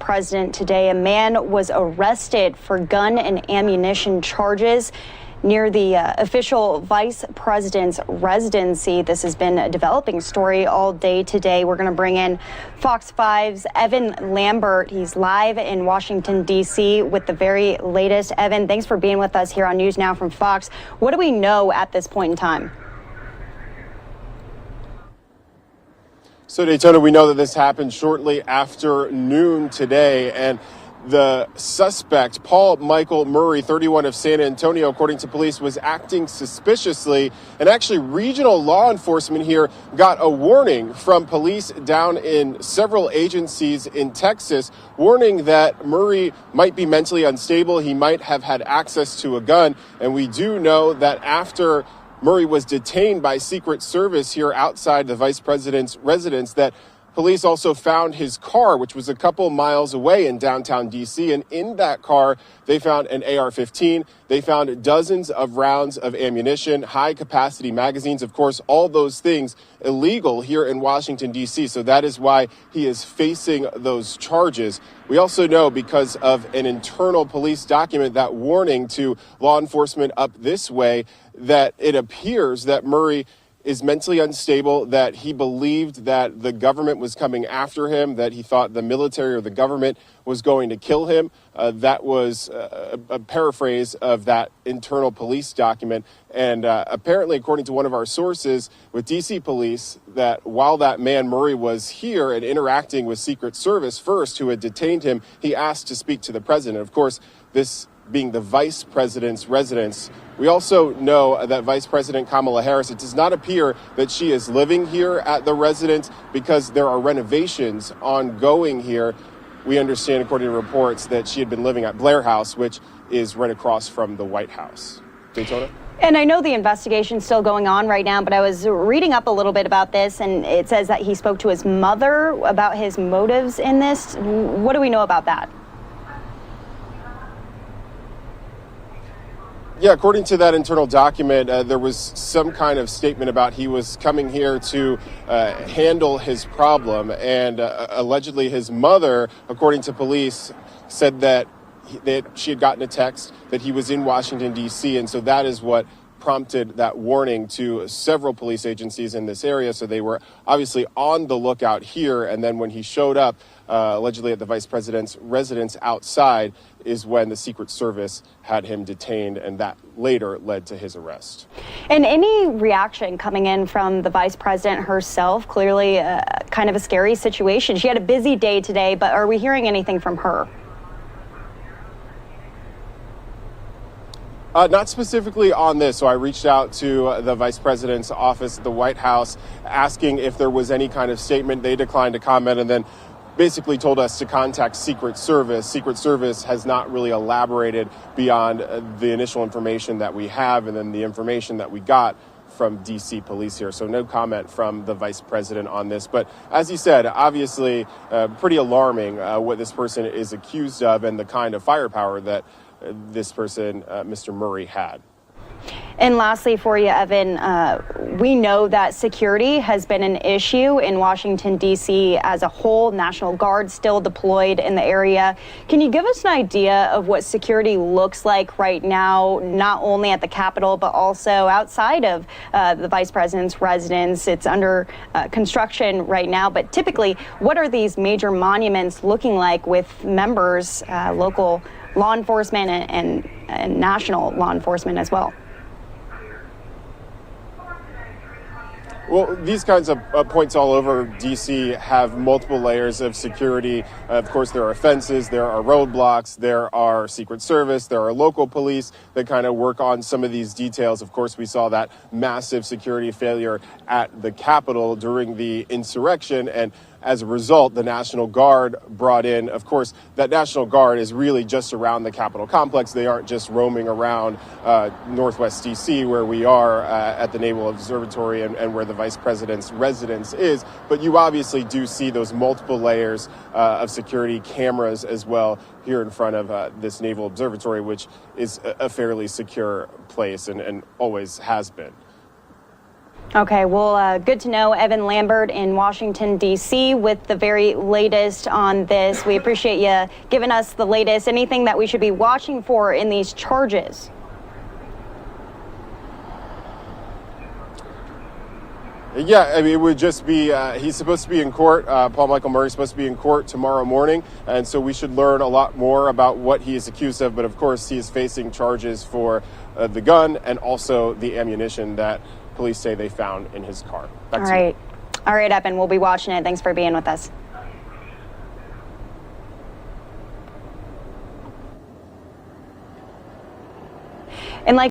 president today. A man was arrested for gun and ammunition charges near the official vice president's residency. This has been a developing story all day today. We're going to bring in Fox 5's Evan Lambert. He's live in Washington, D.C. with the very latest. Evan, thanks for being with us here on News Now from Fox. What do we know at this point in time? So, Daytona, we know that this happened shortly after noon today, and the suspect, Paul Michael Murray, 31 of San Antonio, according to police, was acting suspiciously. And actually, regional law enforcement here got a warning from police down in several agencies in Texas, warning that Murray might be mentally unstable. He might have had access to a gun. And we do know that after Murray was detained by Secret Service here outside the vice president's residence, that police also found his car, which was a couple miles away in downtown D.C. And in that car, they found an AR-15. They found dozens of rounds of ammunition, high-capacity magazines. Of course, all those things illegal here in Washington, D.C. So that is why he is facing those charges. We also know, because of an internal police document, that warning to law enforcement up this way, that it appears that Murray is mentally unstable, that he believed that the government was coming after him, that he thought the military or the government was going to kill him. That was a paraphrase of that internal police document. And apparently, according to one of our sources with D.C. police, that while that man Murray was here and interacting with Secret Service first, who had detained him, he asked to speak to the president. Of course, this being the vice president's residence. We also know that Vice President Kamala Harris, it does not appear that she is living here at the residence because there are renovations ongoing here. We understand, according to reports, that she had been living at Blair House, which is right across from the White House. Daytona? And I know the investigation's still going on right now, but I was reading up a little bit about this, and it says that he spoke to his mother about his motives in this. What do we know about that? Yeah, according to that internal document, there was some kind of statement about he was coming here to handle his problem. And allegedly his mother, according to police, said that she had gotten a text that he was in Washington, D.C. And so that is what prompted that warning to several police agencies in this area. So they were obviously on the lookout here. And then when he showed up, allegedly at the vice president's residence outside, is when the Secret Service had him detained, and that later led to his arrest. And any reaction coming in from the vice president herself? Clearly kind of a scary situation. She had a busy day today, but are we hearing anything from her? Not specifically on this. So I reached out to the vice president's office at the White House asking if there was any kind of statement. They declined to comment, and then basically told us to contact Secret Service. Secret Service has not really elaborated beyond the initial information that we have and then the information that we got from D.C. police here. So no comment from the vice president on this. But as he said, obviously pretty alarming what this person is accused of and the kind of firepower that this person, Mr. Murray, had. And lastly for you, Evan, we know that security has been an issue in Washington, D.C. as a whole. National Guard still deployed in the area. Can you give us an idea of what security looks like right now, not only at the Capitol, but also outside of the vice president's residence? It's under construction right now, but typically, what are these major monuments looking like with members, local law enforcement and national law enforcement as well? Well, these kinds of points all over D.C. have multiple layers of security. Of course, there are fences, there are roadblocks, there are Secret Service, there are local police that kind of work on some of these details. Of course, we saw that massive security failure at the Capitol during the insurrection, and as a result, the National Guard brought in. Of course, that National Guard is really just around the Capitol complex. They aren't just roaming around Northwest D.C., where we are at the Naval Observatory and where the vice president's residence is. But you obviously do see those multiple layers of security cameras as well here in front of this Naval Observatory, which is a fairly secure place and always has been. Okay, well, good to know. Evan Lambert in Washington, D.C. with the very latest on this. We appreciate you giving us the latest. Anything that we should be watching for in these charges? Yeah, I mean, it would just be, he's supposed to be in court. Paul Michael Murray's supposed to be in court tomorrow morning. And so we should learn a lot more about what he is accused of. But of course, he is facing charges for the gun and also the ammunition that police say they found in his car. Back to you. All right, Evan, we'll be watching it. Thanks for being with us.